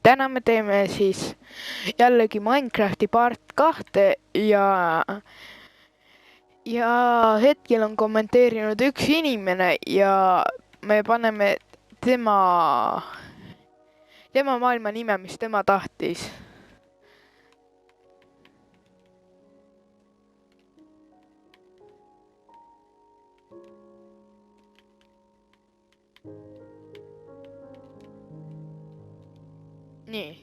Täna me teeme siis jällegi Minecrafti part 2 ja hetkel on kommenteerinud üks inimene ja me paneme tema maailma nime, mis tema tahtis. Nii,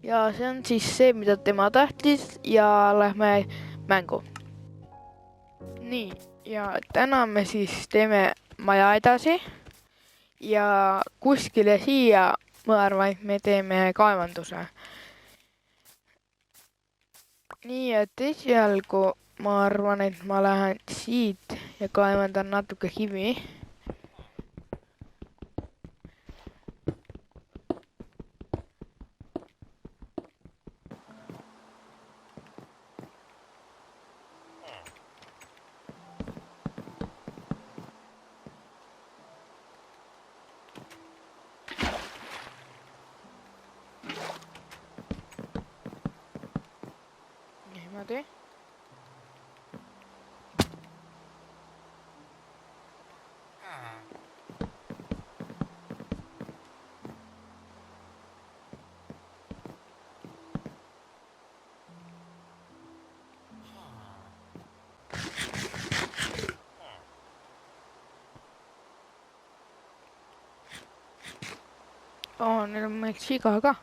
ja see on siis see, mida tema tahtis ja lähme mängu. Nii, ja täna me siis teeme maja edasi ja kuskile siia, ma arvan, et me teeme kaevanduse. Nii, et esialgu ma arvan, et ma lähen siit ja kaevandan natuke kivi. Niimoodi. Neil on meil siga ka.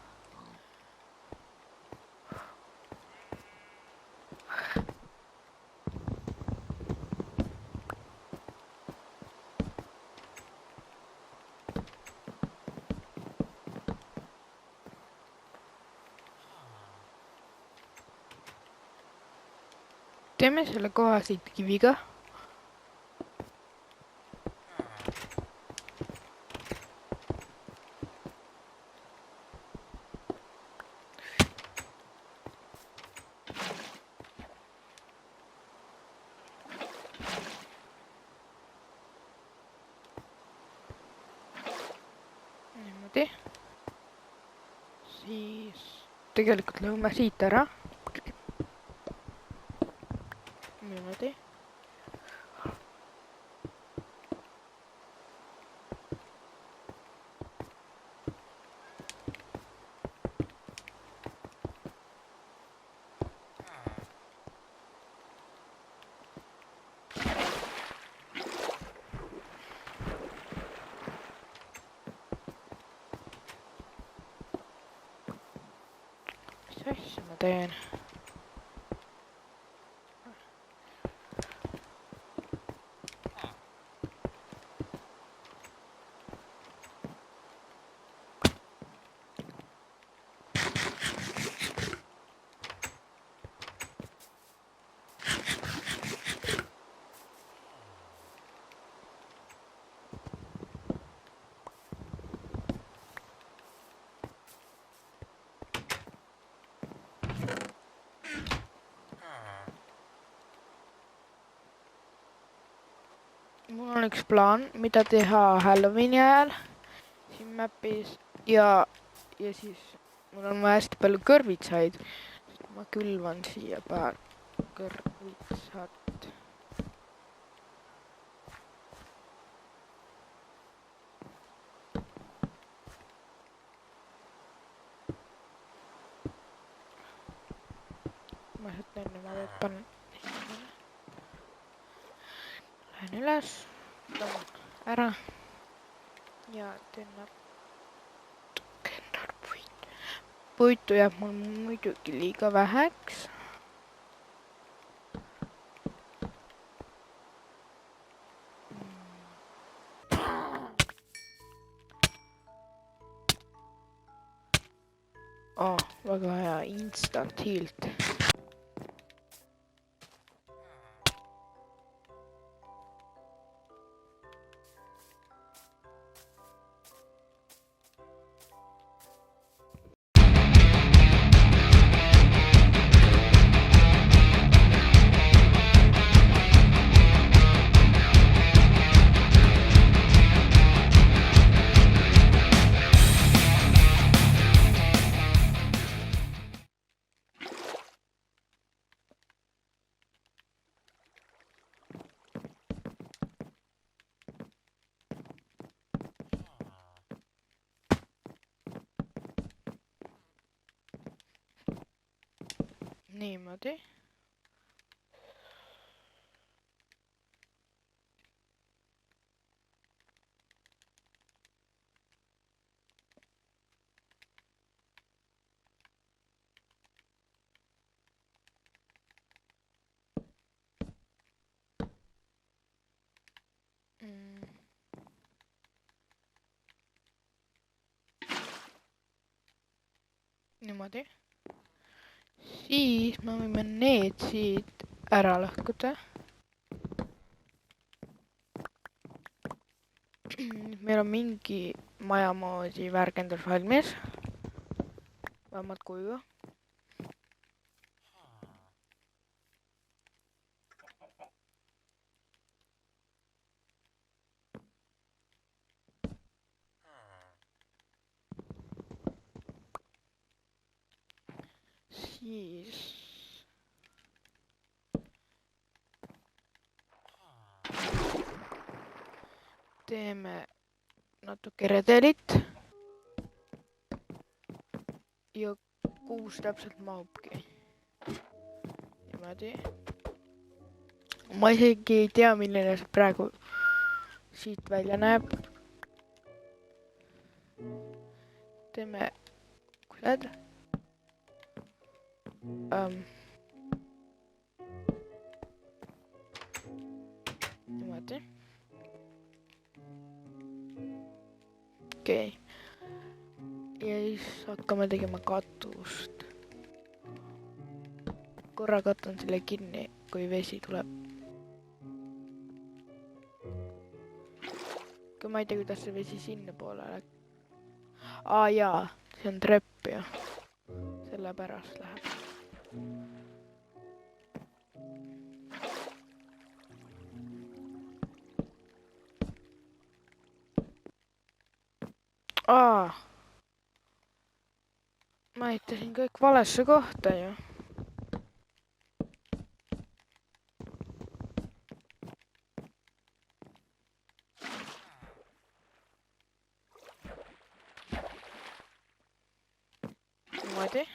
Teeme selle koha siit kiviga. Niimoodi. Siis tegelikult lõhume siit ära. Niimoodi. Mis asja ma teen? Mul on üks plaan, mida teha Halloweeni ajal siin mapis ja siis mul on vaja hästi palju kõrvitsaid. Ma külvan siia paar kõrvitsat. Ma enne ma võtan lähen üles, tõmban ära ja teen natuke puitu. Puitu jääb mul muidugi liiga väheks. Väga hea instant healt. niimoodi. Niimoodi. Siis me võime need siit ära lõhkuda. Meil on mingi maja moodi värgendus valmis. Vähemalt kuiva. Siis teeme natuke redelit ja 6 täpselt mahubki. Niimoodi. Ma isegi ei tea, milline see praegu siit välja näeb. Teeme kused. Niimoodi. Okei. Ja siis hakkame tegema katust. Korra katun selle kinni, kui vesi tuleb. Kui ma ei tea, kuidas see vesi sinna poole läheb. Jaa, see on trepp ju. Selle pärast läheb. Ma ehitasin kõik valesse kohta ju. Niimoodi.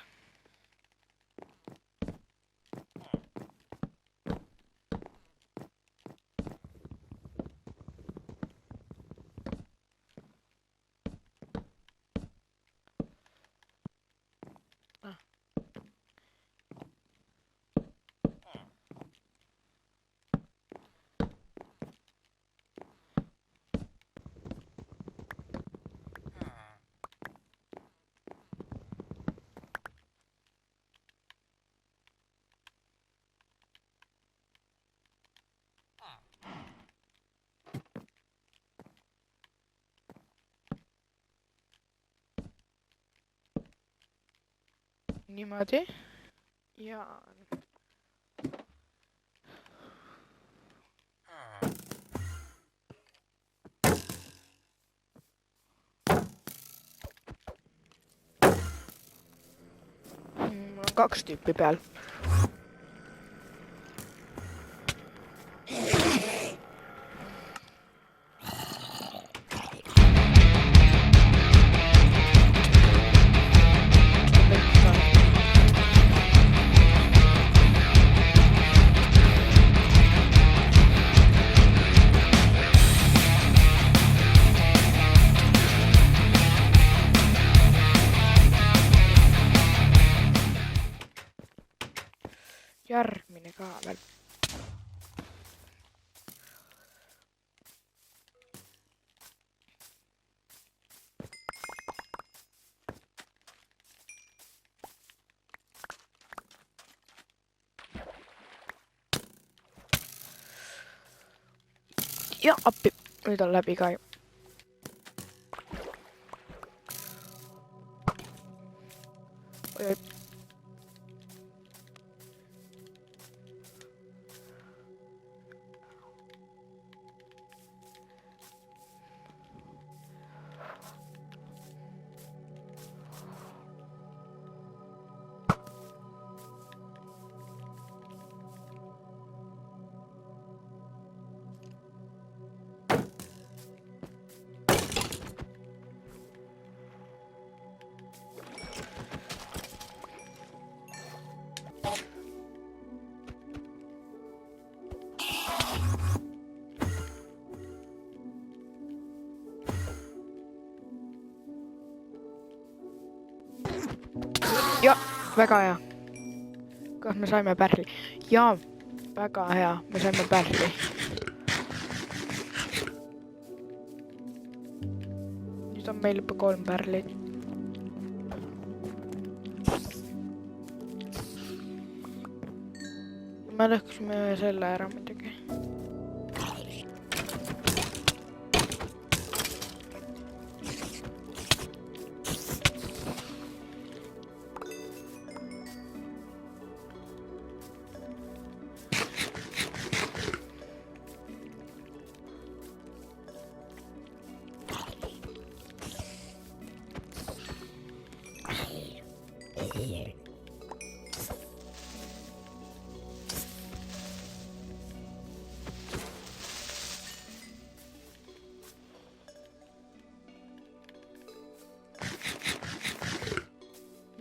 Niimoodi. Ja mul on 2 tüüpi peal. Järgmine ka veel. Ja appi, nüüd on läbi ka ju. Oi. ja, väga hea. Kas me saime pärli? Jaa, väga hea, me saime pärli. Nüüd on meil juba 3 pärlit. Me lõhkusime selle ära muidugi.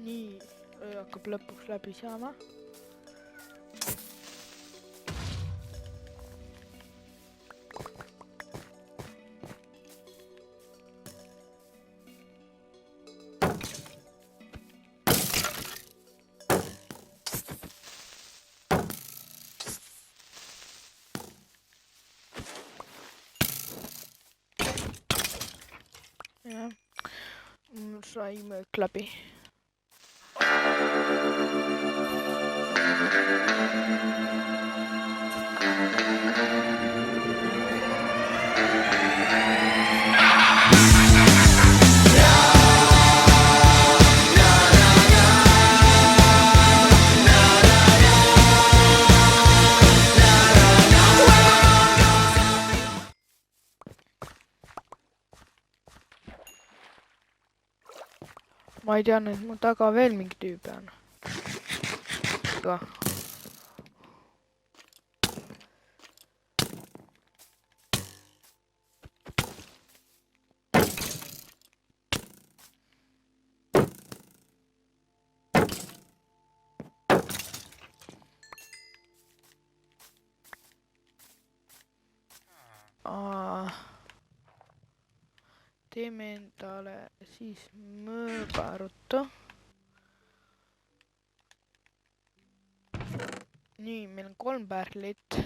Nii, hakkab lõpuks läbi saama. Jah, sai möök läbi. Ma ei teadnud, et mu taga veel mingi tüüp on. Ka. Teeme endale siis mõõgaruttu. Nii, meil on 3 pärlit.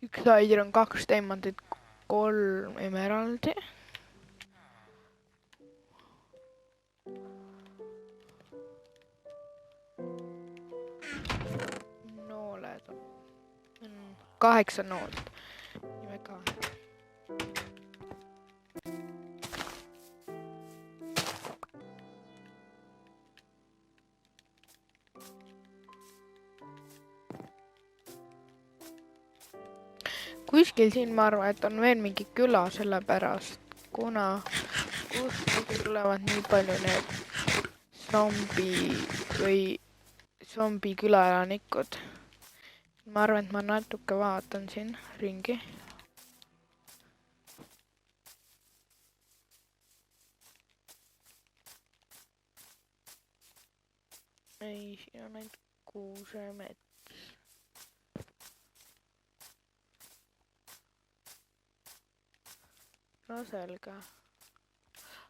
1 aidir on 2 diamandit, 3 emeraldi. Nooled on 8 noolt. Nii väga. Kuskil siin ma arvan, et on veel mingi küla sellepärast, kuna kuskil tulevad nii palju need zombi külaelanikud. Ma arvan, et ma natuke vaatan siin ringi. Ei, siin on ainult kuusemets. No selge.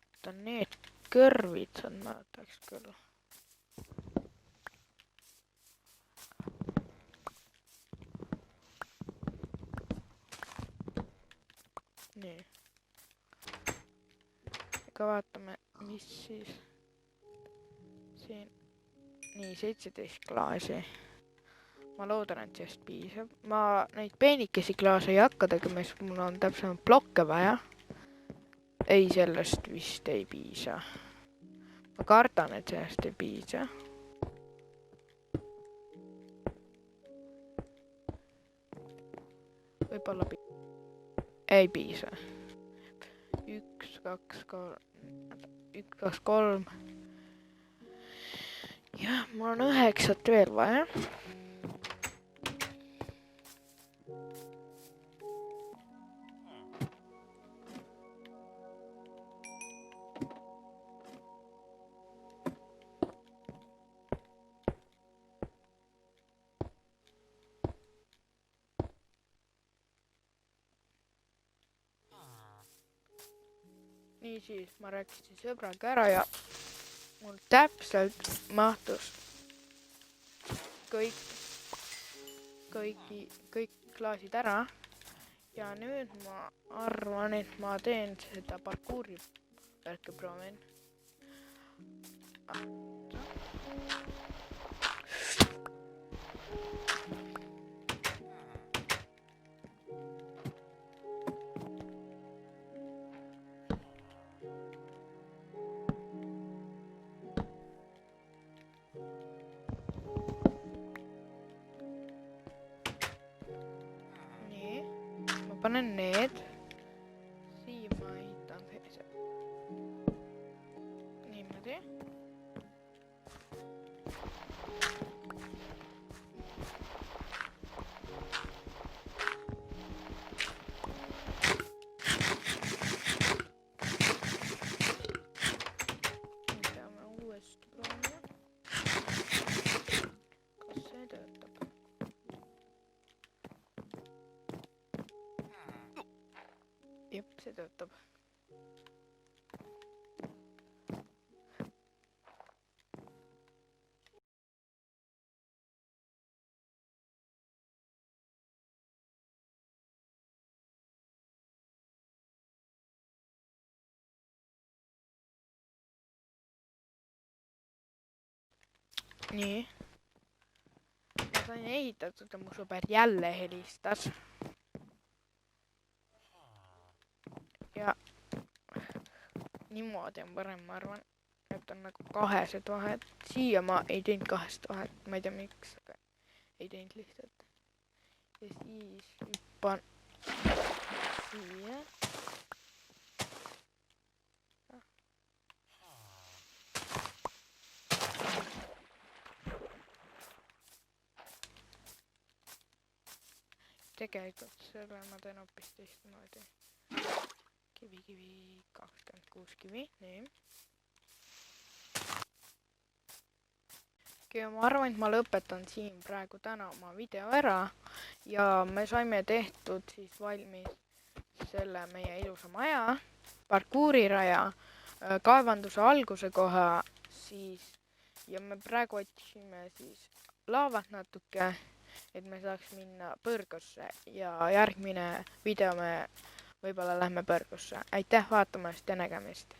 Mutta need kõrvitsad ma võtaks küll. Nii. Ega vaatame, mis siis siin. Nii, 17 klaasi. Ma loodan, et sellest piisab. Ma neid peenikesi klaase ei hakka tegema, sest mul on täpsemalt blokke vaja. Ei, sellest vist ei piisa. Ma kardan, et sellest ei piisa. Võib-olla ei piisa. 1, 2, 3. Jah, mul on 9 veel vaja. Nii siis, ma rääkisin sõbraga ära ja mul täpselt mahtus kõik klaasid ära. Ja nüüd ma arvan, et ma teen seda parkuuri värki proovin. Nii, ma panen need. Siia ma ehitan sellise. Niimoodi. Peame uuesti proovima. Kas see töötab? Jep, see töötab. Nii. Ma sain ehitatud ja mu sõber jälle helistas. Ja niimoodi on parem, ma arvan, et on nagu kahesed vahed. Siia ma ei teinud kahest vahet, ma ei tea miks, aga ei teinud lihtsalt. Ja siis hüppan siia. Tegelikult selle ma teen hoopis teistmoodi. Kivi, 26 kivi, nii. Ma arvan, et ma lõpetan siin praegu täna oma video ära ja me saime tehtud siis valmis selle meie ilusa maja, parkuuriraja, kaevanduse alguse koha siis ja me praegu otsime siis laavat natuke, et me saaks minna põrgusse ja järgmine video me võib-olla lähme põrgusse. Aitäh vaatamast ja nägemist!